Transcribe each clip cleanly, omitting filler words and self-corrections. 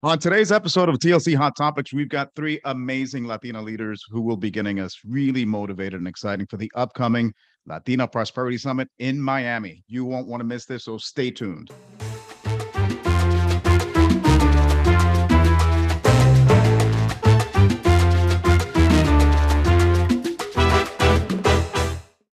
On today's episode of TLC Hot Topics, we've got three amazing Latina leaders who will be getting us really motivated and exciting for the upcoming Latina Prosperity Summit in Miami. You won't want to miss this, so stay tuned.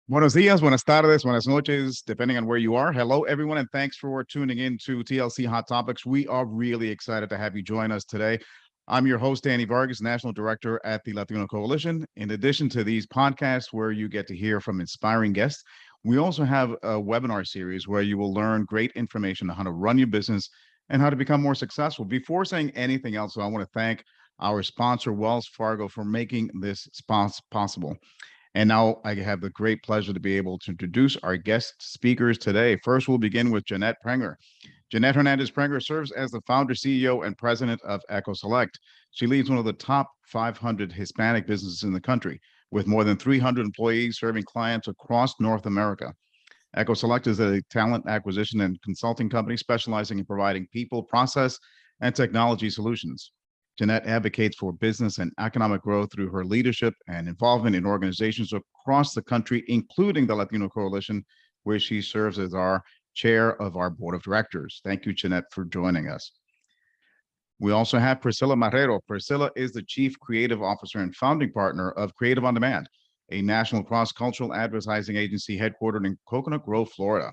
Buenos dias, buenas tardes, buenas noches, depending on where you are. Hello, everyone, and thanks for tuning in to TLC Hot Topics. We are really excited to have you join us today. I'm your host, Danny Vargas, National Director at the Latino Coalition. In addition to these podcasts where you get to hear from inspiring guests, we also have a webinar series where you will learn great information on how to run your business and how to become more successful. Before saying anything else, I want to thank our sponsor, Wells Fargo, for making this possible. And now I have the great pleasure to be able to introduce our guest speakers today. First, we'll begin with Jeanette Prenger. Jeanette Hernandez Prenger serves as the founder, CEO, and president of EcoSelect. She leads one of the top 500 Hispanic businesses in the country, with more than 300 employees serving clients across North America. EcoSelect is a talent acquisition and consulting company specializing in providing people, process, and technology solutions. Jeanette advocates for business and economic growth through her leadership and involvement in organizations across the country, including the Latino Coalition, where she serves as our chair of our board of directors. Thank you, Jeanette, for joining us. We also have Priscilla Marrero. Priscilla is the Chief Creative Officer and founding partner of Creative on Demand, a national cross-cultural advertising agency headquartered in Coconut Grove, Florida.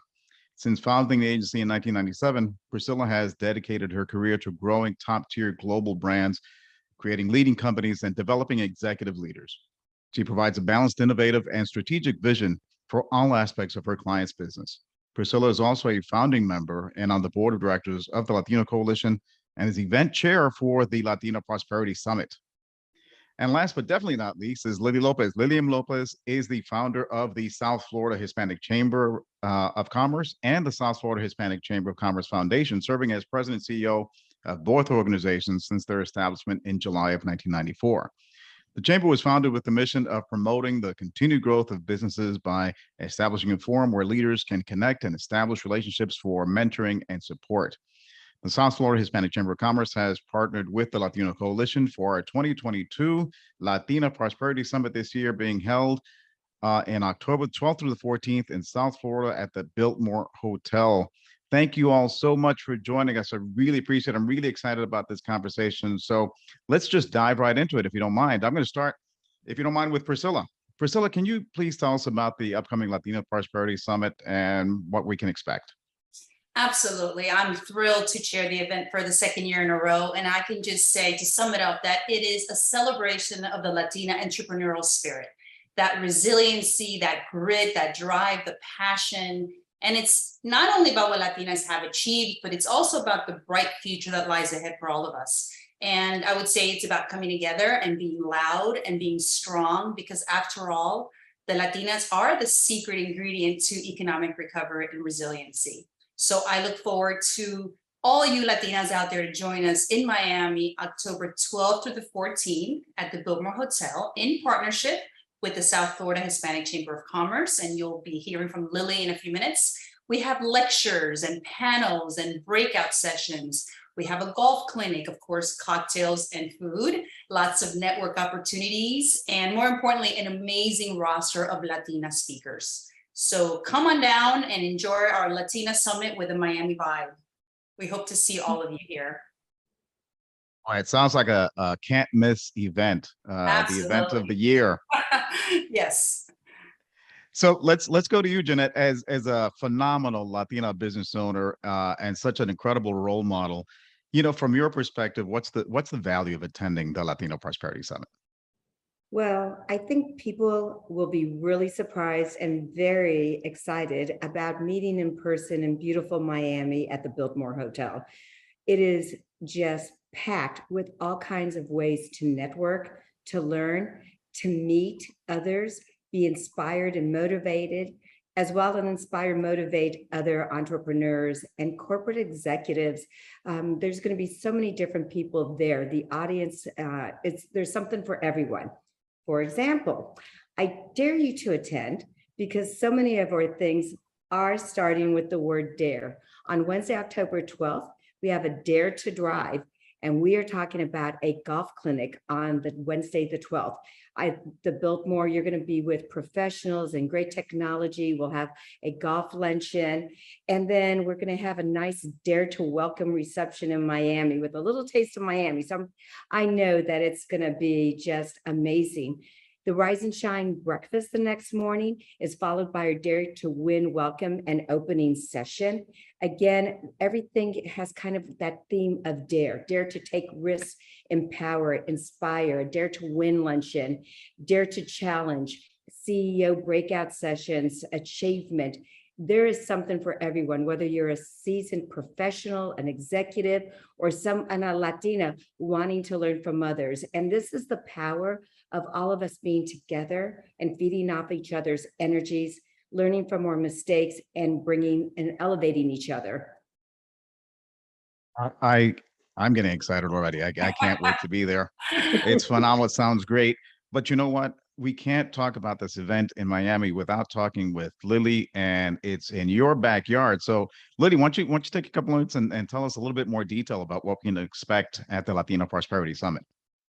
Since founding the agency in 1997, Priscilla has dedicated her career to growing top-tier global brands, creating leading companies, and developing executive leaders. She provides a balanced, innovative, and strategic vision for all aspects of her client's business. Priscilla is also a founding member and on the board of directors of the Latino Coalition and is event chair for the Latina Prosperity Summit. And last but definitely not least is Lily Lopez. Lilian Lopez is the founder of the South Florida Hispanic Chamber of Commerce and the South Florida Hispanic Chamber of Commerce Foundation, serving as president and CEO of both organizations since their establishment in July of 1994. The Chamber was founded with the mission of promoting the continued growth of businesses by establishing a forum where leaders can connect and establish relationships for mentoring and support. The South Florida Hispanic Chamber of Commerce has partnered with the Latino Coalition for our 2022 Latina Prosperity Summit this year, being held in October 12th through the 14th in South Florida at the Biltmore Hotel. Thank you all so much for joining us. I really appreciate it. I'm really excited about this conversation. So let's just dive right into it, if you don't mind. I'm going to start, if you don't mind, with Priscilla. Priscilla, can you please tell us about the upcoming Latina Prosperity Summit and what we can expect? Absolutely. I'm thrilled to chair the event for the second year in a row. And I can just say, to sum it up, that it is a celebration of the Latina entrepreneurial spirit, that resiliency, that grit, that drive, the passion. And it's not only about what Latinas have achieved, but it's also about the bright future that lies ahead for all of us. And I would say it's about coming together and being loud and being strong, because after all, the Latinas are the secret ingredient to economic recovery and resiliency. So I look forward to all you Latinas out there to join us in Miami, October 12th through the 14th at the Biltmore Hotel in partnership with the South Florida Hispanic Chamber of Commerce. And you'll be hearing from Lily in a few minutes. We have lectures and panels and breakout sessions. We have a golf clinic, of course, cocktails and food, lots of network opportunities, and more importantly, an amazing roster of Latina speakers. So come on down and enjoy our Latina Summit with a Miami vibe. We hope to see all of you here. All right, it sounds like a can't miss event, the event of the year. Yes. So let's go to you, Jeanette, as a phenomenal Latina business owner and such an incredible role model. You know, from your perspective, what's the value of attending the Latino Prosperity Summit? Well, I think people will be really surprised and very excited about meeting in person in beautiful Miami at the Biltmore Hotel. It is just packed with all kinds of ways to network, to learn, to meet others, be inspired and motivated, as well as inspire, motivate other entrepreneurs and corporate executives. There's going to be so many different people there. The audience, there's something for everyone. For example, I dare you to attend because so many of our things are starting with the word dare. On Wednesday, October 12th, we have a Dare to Drive, And we are talking about a golf clinic on the Wednesday, the 12th. The Biltmore, you're going to be with professionals and great technology. We'll have a golf luncheon. And then we're going to have a nice Dare to Welcome reception in Miami with a little taste of Miami. So I know that it's going to be just amazing. The Rise and Shine breakfast the next morning is followed by our Dare to Win welcome and opening session. Again, everything has kind of that theme of dare to take risks, empower, inspire, Dare to Win luncheon, Dare to Challenge, CEO breakout sessions, achievement. There is something for everyone, whether you're a seasoned professional, an executive, or a Latina wanting to learn from others. And this is the power of all of us being together and feeding off each other's energies, learning from our mistakes, and bringing and elevating each other. I'm getting excited already. I can't wait to be there. It's phenomenal. It sounds great. But you know what? We can't talk about this event in Miami without talking with Lily, and it's in your backyard. So Lily, why don't you take a couple minutes and tell us a little bit more detail about what we can expect at the Latina Prosperity Summit?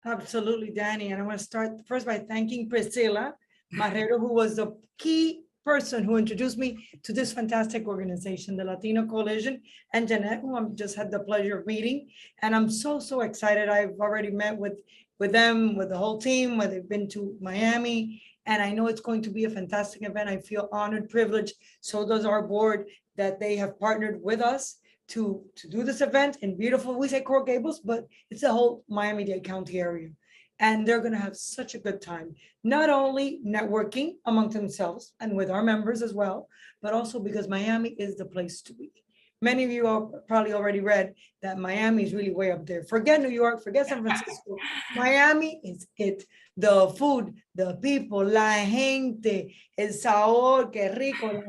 Absolutely, Danny. And I want to start first by thanking Priscilla Marrero, who was the key person who introduced me to this fantastic organization, the Latino Coalition, and Jeanette, who I've just had the pleasure of meeting. And I'm so excited. I've already met with them, with the whole team, where they've been to Miami. And I know it's going to be a fantastic event. I feel honored, privileged. So does our board that they have partnered with us to do this event in beautiful, we say Coral Gables, but it's the whole Miami-Dade County area. And they're going to have such a good time, not only networking among themselves and with our members as well, but also because Miami is the place to be. Many of you are probably already read that Miami is really way up there. Forget New York, forget San Francisco. Miami is it. The food, the people, la gente, el sabor, que rico,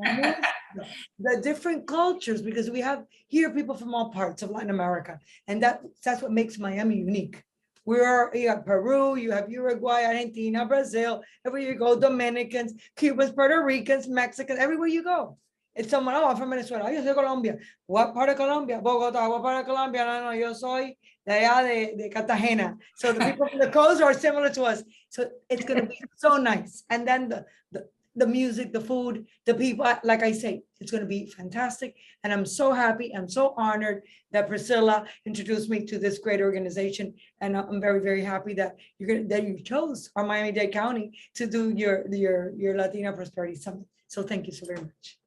the different cultures, because we have here people from all parts of Latin America. And that's what makes Miami unique. You have Peru, you have Uruguay, Argentina, Brazil, everywhere you go, Dominicans, Cubans, Puerto Ricans, Mexicans, everywhere you go. It's someone, oh, I'm from Venezuela, yo soy Colombia. What part of Colombia? Bogotá. What part of Colombia? No, yo soy de allá de Cartagena. So the people from the coast are similar to us. So it's going to be so nice. And then the music, the food, the people, like I say, it's going to be fantastic. And I'm so happy. I'm so honored that Priscilla introduced me to this great organization. And I'm very happy that you chose our Miami-Dade County to do your Latina Prosperity Summit. So thank you so very much.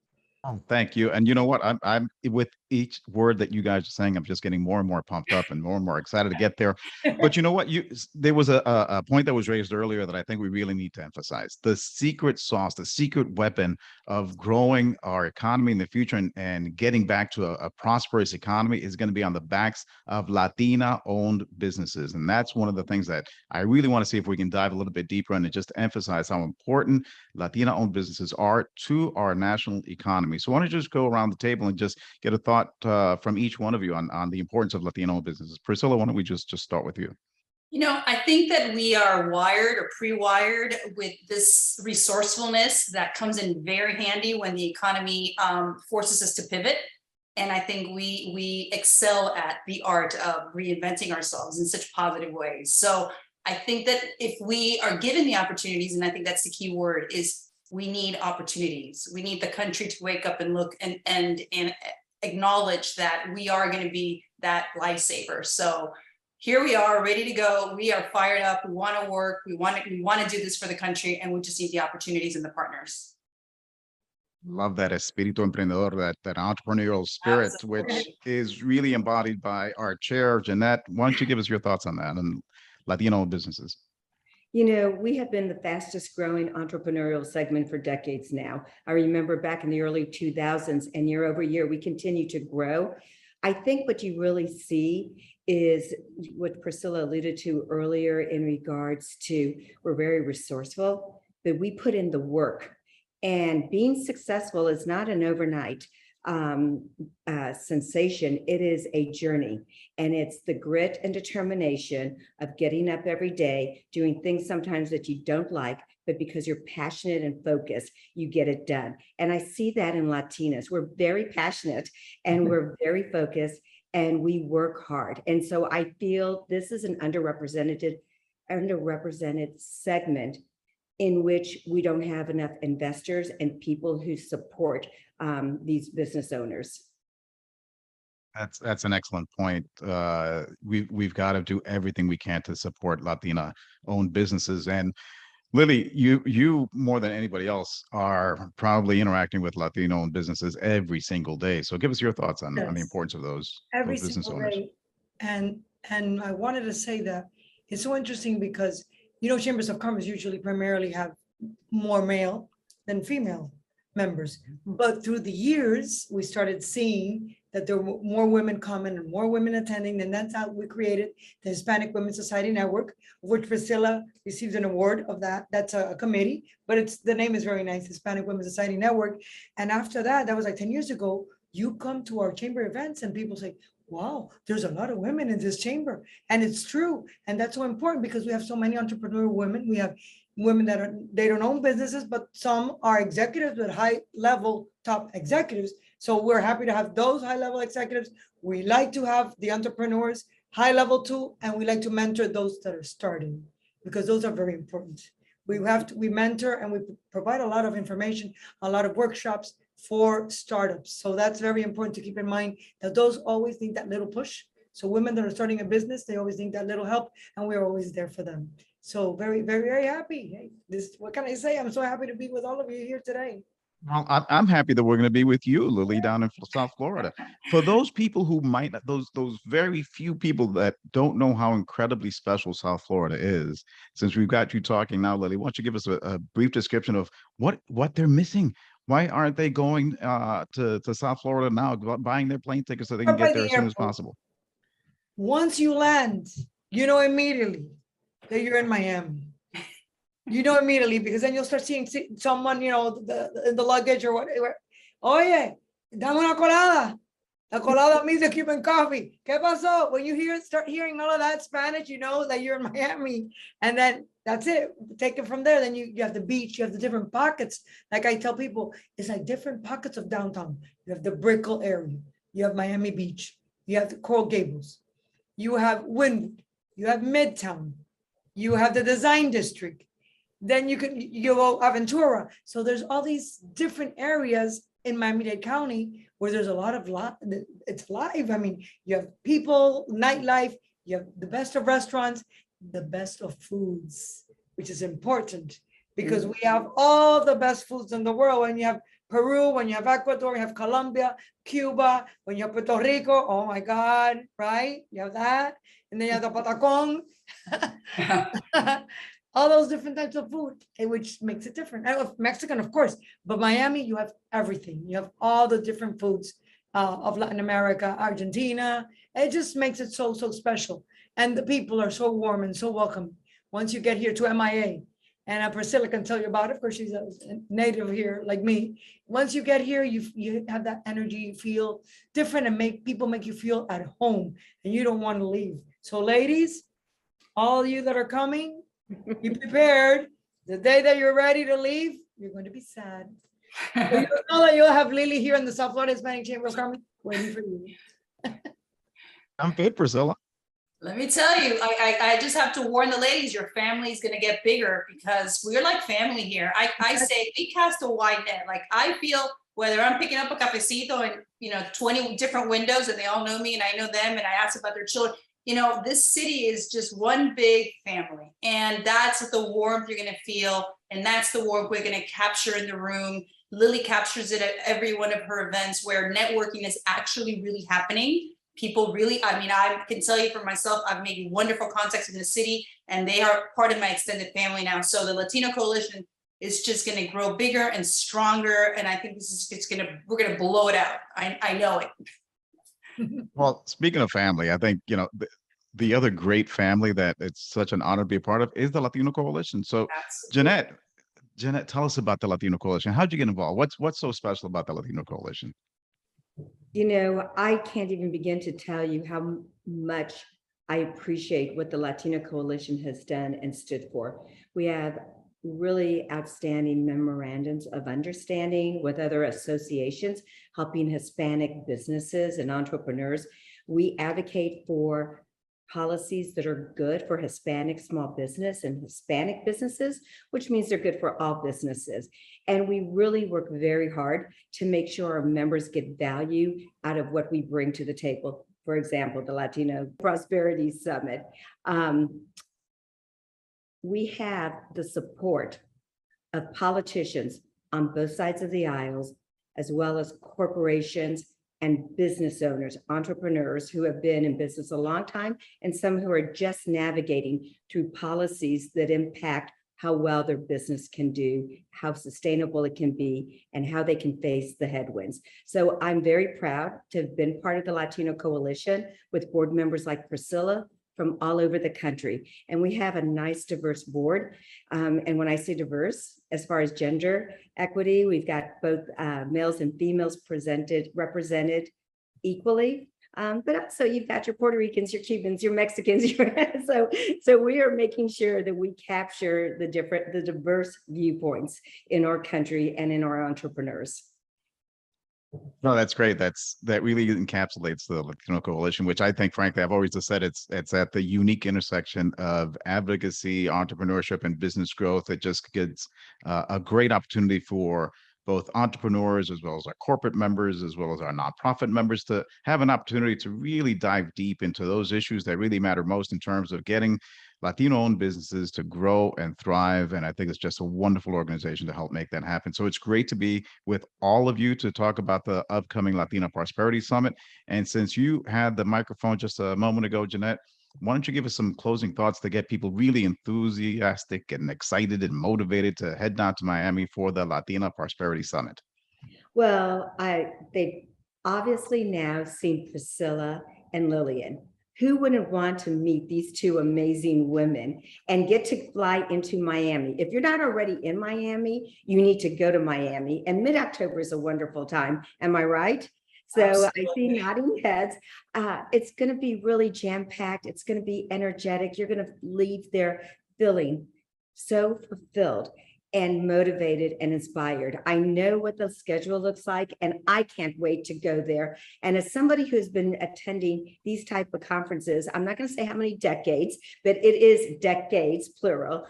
Oh, thank you. And you know what? I'm with each word that you guys are saying, I'm just getting more and more pumped up and more excited to get there. But you know what? There was a point that was raised earlier that I think we really need to emphasize. The secret sauce, the secret weapon of growing our economy in the future and getting back to a prosperous economy is going to be on the backs of Latina-owned businesses. And that's one of the things that I really want to see if we can dive a little bit deeper and just emphasize how important Latina-owned businesses are to our national economy. So why don't you just go around the table and just get a thought from each one of you on the importance of Latino businesses. Priscilla, why don't we just start with you? You know, I think that we are wired or pre-wired with this resourcefulness that comes in very handy when the economy forces us to pivot. And I think we excel at the art of reinventing ourselves in such positive ways. So I think that if we are given the opportunities, and I think that's the key word, is we need opportunities. We need the country to wake up and look and acknowledge that we are going to be that lifesaver. So here we are, ready to go. We are fired up. We want to work. We want to do this for the country, and we just need the opportunities and the partners. Love that espíritu emprendedor, that entrepreneurial spirit, Absolutely. which is really embodied by our chair, Jeanette. Why don't you give us your thoughts on that and Latino businesses? You know, we have been the fastest growing entrepreneurial segment for decades now. I remember back in the early 2000s, and year over year, we continue to grow. I think what you really see is what Priscilla alluded to earlier in regards to we're very resourceful, but we put in the work. And being successful is not an overnight sensation. It is a journey, and it's the grit and determination of getting up every day, doing things sometimes that you don't like, but because you're passionate and focused, you get it done. And I see that in Latinas. We're very passionate and we're very focused, and we work hard. And so I feel this is an underrepresented segment in which we don't have enough investors and people who support these business owners. That's an excellent point. We've got to do everything we can to support Latina-owned businesses. And Lily, you more than anybody else are probably interacting with Latino-owned businesses every single day. So give us your thoughts on the importance of those business owners. Day. And I wanted to say that it's so interesting because, you know, chambers of commerce usually primarily have more male than female members. But through the years, we started seeing that there were more women coming and more women attending. And that's how we created the Hispanic Women's Society Network, of which Priscilla received an award of that. That's a committee, but the name is very nice, Hispanic Women's Society Network. And after that was like 10 years ago, you come to our chamber events and people say, wow, there's a lot of women in this chamber. And it's true. And that's so important because we have so many entrepreneurial women. We have women they don't own businesses, but some are executives with high level top executives. So we're happy to have those high level executives. We like to have the entrepreneurs high level too, and we like to mentor those that are starting because those are very important. We mentor and we provide a lot of information, a lot of workshops for startups. So that's very important to keep in mind that those always need that little push. So women that are starting a business, they always need that little help, and we're always there for them. So very, very, very happy. Hey, what can I say? I'm so happy to be with all of you here today. Well, I'm happy that we're going to be with you, Lily, down in South Florida. For those people who might not, those very few people that don't know how incredibly special South Florida is, since we've got you talking now, Lily, why don't you give us a brief description of what they're missing? Why aren't they going to South Florida now, buying their plane tickets so they can get there as soon as possible? Once you land, you know immediately that you're in Miami. You know immediately, because then you'll start seeing someone, you know, the luggage or whatever. Oye, dame una colada. La colada means a Cuban coffee. ¿Qué pasó? When you start hearing all of that Spanish, you know that you're in Miami. And then that's it. Take it from there. Then you have the beach. You have the different pockets. Like I tell people, it's like different pockets of downtown. You have the Brickell area. You have Miami Beach. You have the Coral Gables. You have Wynwood. You have Midtown. You have the Design District. Then you go Aventura. So there's all these different areas in Miami-Dade County where there's a lot of it's live. I mean, you have people, nightlife, you have the best of restaurants, the best of foods, which is important because we have all the best foods in the world. When you have Peru, when you have Ecuador, you have Colombia, Cuba, when you have Puerto Rico, oh my God, right? You have that. And then you have the patacón. All those different types of food, which makes it different. Mexican, of course, but Miami, you have everything. You have all the different foods of Latin America, Argentina. It just makes it so special. And the people are so warm and so welcome. Once you get here to MIA, and Priscilla can tell you about it, of course, she's a native here like me. Once you get here, you have that energy, you feel different, and people make you feel at home, and you don't want to leave. So ladies, all of you that are coming, be prepared. The day that you're ready to leave, you're going to be sad. So you know that you'll have Lily here in the South Florida Hispanic Chamber of Commerce waiting for you. I'm good, Priscilla. Let me tell you, I just have to warn the ladies, your family is going to get bigger because we're like family here. I say we cast a wide net. Like I feel whether I'm picking up a cafecito and 20 different windows and they all know me and I know them and I ask about their children. This city is just one big family, and that's the warmth you're going to feel. And that's the warmth we're going to capture in the room. Lily captures it at every one of her events where networking is actually really happening. People really, I can tell you for myself, I've made wonderful contacts in the city and they are part of my extended family now. So the Latino Coalition is just going to grow bigger and stronger. And I think we're going to blow it out. I know it. Well, speaking of family, I think, the other great family that it's such an honor to be a part of is the Latino Coalition. So Jeanette, tell us about the Latino Coalition. How'd you get involved? What's so special about the Latino Coalition? I can't even begin to tell you how much I appreciate what the Latino Coalition has done and stood for. We have really outstanding memorandums of understanding with other associations, helping Hispanic businesses and entrepreneurs. We advocate for policies that are good for Hispanic small business and Hispanic businesses, which means they're good for all businesses. And we really work very hard to make sure our members get value out of what we bring to the table. For example, the Latino Prosperity Summit. We have the support of politicians on both sides of the aisles, as well as corporations and business owners, entrepreneurs who have been in business a long time, and some who are just navigating through policies that impact how well their business can do, how sustainable it can be, and how they can face the headwinds. So I'm very proud to have been part of the Latino Coalition with board members like Priscilla from all over the country. And we have a nice, diverse board. And when I say diverse, as far as gender equity, we've got both males and females represented equally. But also you've got your Puerto Ricans, your Cubans, your Mexicans. So we are making sure that we capture the diverse viewpoints in our country and in our entrepreneurs. No, that's great. That really encapsulates the Latino Coalition, which I think, frankly, I've always just said it's at the unique intersection of advocacy, entrepreneurship, and business growth. It just gives a great opportunity for both entrepreneurs, as well as our corporate members, as well as our nonprofit members, to have an opportunity to really dive deep into those issues that really matter most in terms of getting Latino-owned businesses to grow and thrive. And I think it's just a wonderful organization to help make that happen. So it's great to be with all of you to talk about the upcoming Latina Prosperity Summit. And since you had the microphone just a moment ago, Jeanette, why don't you give us some closing thoughts to get people really enthusiastic and excited and motivated to head down to Miami for the Latina Prosperity Summit? Well, they've obviously now seen Priscilla and Lillian. Who wouldn't want to meet these two amazing women and get to fly into Miami? If you're not already in Miami, you need to go to Miami. And mid-October is a wonderful time. Am I right? So absolutely. I see nodding heads. It's going to be really jam-packed. It's going to be energetic. You're going to leave there feeling so fulfilled and motivated and inspired. I know what the schedule looks like, and I can't wait to go there. And as somebody who's been attending these type of conferences, I'm not going to say how many decades, but it is decades, plural.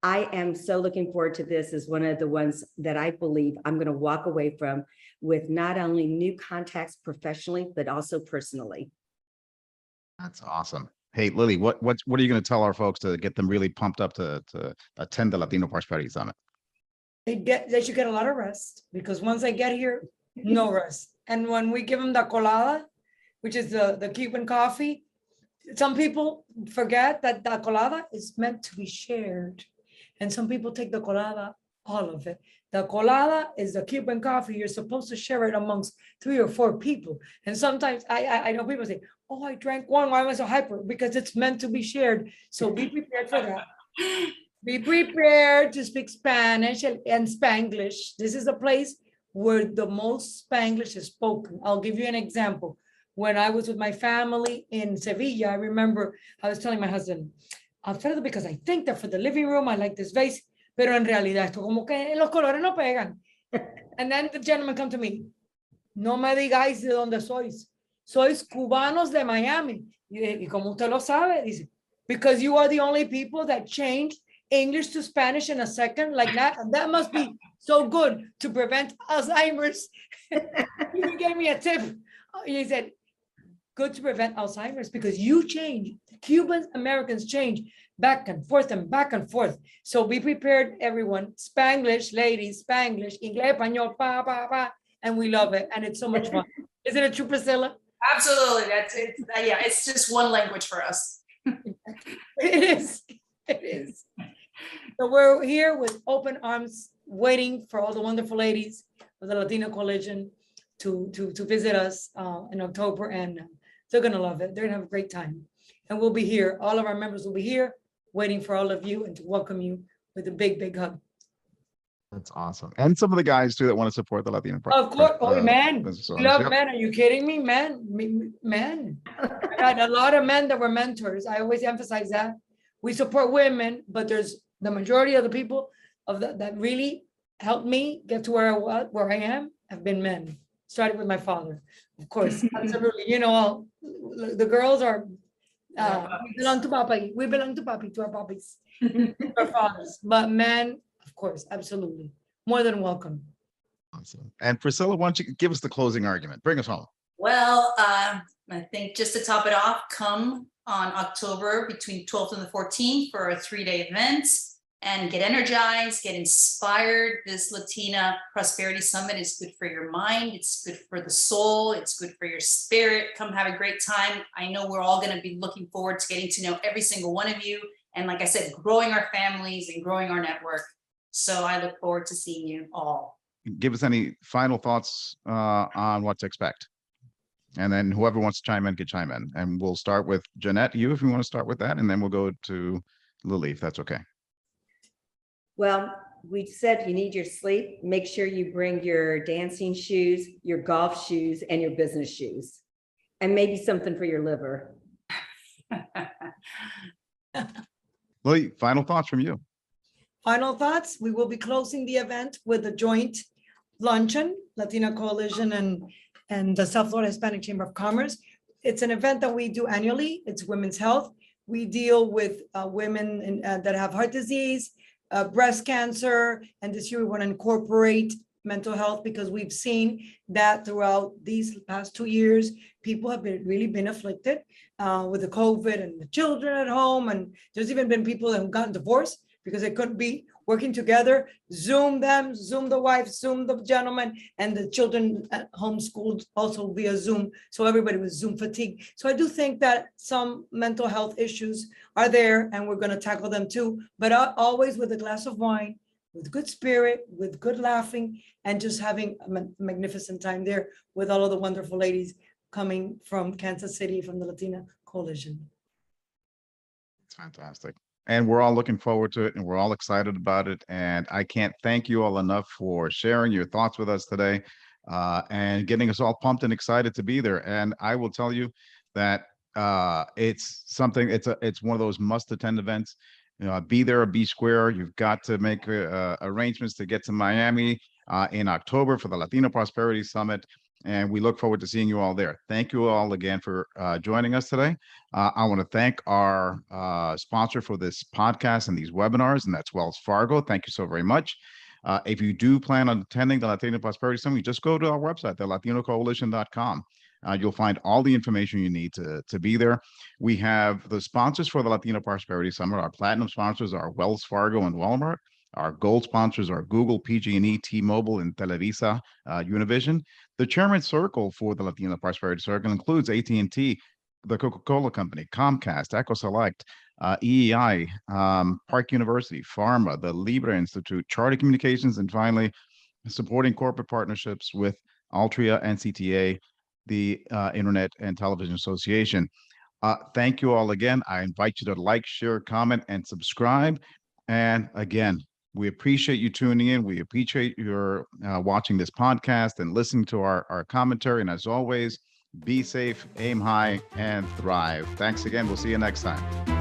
I am so looking forward to this as one of the ones that I believe I'm going to walk away from with not only new contacts professionally, but also personally. That's awesome. Hey, Lily, what are you going to tell our folks to get them really pumped up to attend the Latino Prosperity Summit? They should get a lot of rest, because once they get here, no rest. And when we give them the colada, which is the Cuban coffee, some people forget that the colada is meant to be shared. And some people take the colada, all of it. The colada is the Cuban coffee. You're supposed to share it amongst 3 or 4 people. And sometimes I know people say, oh, I drank one. Why am I so hyper? Because it's meant to be shared. So be prepared for that. Be prepared to speak Spanish and Spanglish. This is a place where the most Spanglish is spoken. I'll give you an example. When I was with my family in Sevilla, I remember I was telling my husband, Alfredo, because I think that for the living room, I like this vase, pero en realidad esto como que los colores no pegan. And then the gentleman come to me, no me digáis de dónde sois. Sois cubanos de Miami. Y como usted lo sabe, dice, because you are the only people that changed English to Spanish in a second like that. And that must be so good to prevent Alzheimer's. He gave me a tip. He said, good to prevent Alzheimer's, because you change. Cubans, Americans change back and forth and back and forth. So be prepared, everyone. Spanglish, ladies, Spanglish, Inglés, Español, pa, pa, pa. And we love it. And it's so much fun. Isn't it true, Priscilla? Absolutely. That's it. Yeah, it's just one language for us. It is. It is. So we're here with open arms, waiting for all the wonderful ladies of the Latino Coalition to visit us in October, and they're gonna love it. They're gonna have a great time, and we'll be here. All of our members will be here, waiting for all of you and to welcome you with a big, big hug. That's awesome. And some of the guys too that want to support the Latino. Of course, man, love yep. men. Are you kidding me, men? I got a lot of men that were mentors. I always emphasize that. We support women, but there's the majority of the people that really helped me get to where I am have been men. started with my father, of course, absolutely. You know, the girls are, we belong to Papi. We belong to Papi, to our Papis, our fathers. But men, of course, absolutely. More than welcome. Awesome. And Priscilla, why don't you give us the closing argument? Bring us home. Well, I think just to top it off, come on October between 12th and the 14th for a 3-day event and get energized, get inspired. This Latina Prosperity Summit is good for your mind. It's good for the soul. It's good for your spirit. Come have a great time. I know we're all going to be looking forward to getting to know every single one of you. And like I said, growing our families and growing our network. So I look forward to seeing you all. Give us any final thoughts on what to expect. And then whoever wants to chime in, can chime in. And we'll start with Jeanette, you, if you want to start with that, and then we'll go to Lily, if that's okay. Well, we said you need your sleep. Make sure you bring your dancing shoes, your golf shoes, and your business shoes, and maybe something for your liver. Lily, final thoughts from you. Final thoughts, we will be closing the event with a joint luncheon, Latina Coalition and the South Florida Hispanic Chamber of Commerce. It's an event that we do annually. It's women's health. We deal with women that have heart disease, breast cancer, and this year we want to incorporate mental health because we've seen that throughout these past 2 years, people have really been afflicted with the COVID and the children at home. And there's even been people that have gotten divorced because they couldn't be working together. Zoom them, Zoom the wife, Zoom the gentleman, and the children at homeschooled also via Zoom. So everybody was Zoom fatigue. So I do think that some mental health issues are there and we're going to tackle them too, but always with a glass of wine, with good spirit, with good laughing, and just having a magnificent time there with all of the wonderful ladies coming from Kansas City, from the Latina Coalition. It's fantastic. And we're all looking forward to it, and we're all excited about it. And I can't thank you all enough for sharing your thoughts with us today and getting us all pumped and excited to be there. And I will tell you that it's something, it's one of those must-attend events. You know, be there or be square. You've got to make arrangements to get to Miami in October for the Latina Prosperity Summit. And we look forward to seeing you all there. Thank you all again for joining us today. I want to thank our sponsor for this podcast and these webinars, and that's Wells Fargo. Thank you so very much. If you do plan on attending the Latina Prosperity Summit, just go to our website, thelatinocoalition.com. You'll find all the information you need to be there. We have the sponsors for the Latina Prosperity Summit. Our platinum sponsors are Wells Fargo and Walmart. Our gold sponsors are Google, PG&E, T-Mobile, and Televisa, Univision. The chairman circle for the Latina Prosperity Circle includes AT&T, the Coca-Cola Company, Comcast, EchoSelect, EEI, Park University, Pharma, the Libre Institute, Charter Communications, and finally, supporting corporate partnerships with Altria, NCTA, the Internet and Television Association. Thank you all again. I invite you to like, share, comment, and subscribe. And again, we appreciate you tuning in. We appreciate your watching this podcast and listening to our commentary. And as always, be safe, aim high, and thrive. Thanks again. We'll see you next time.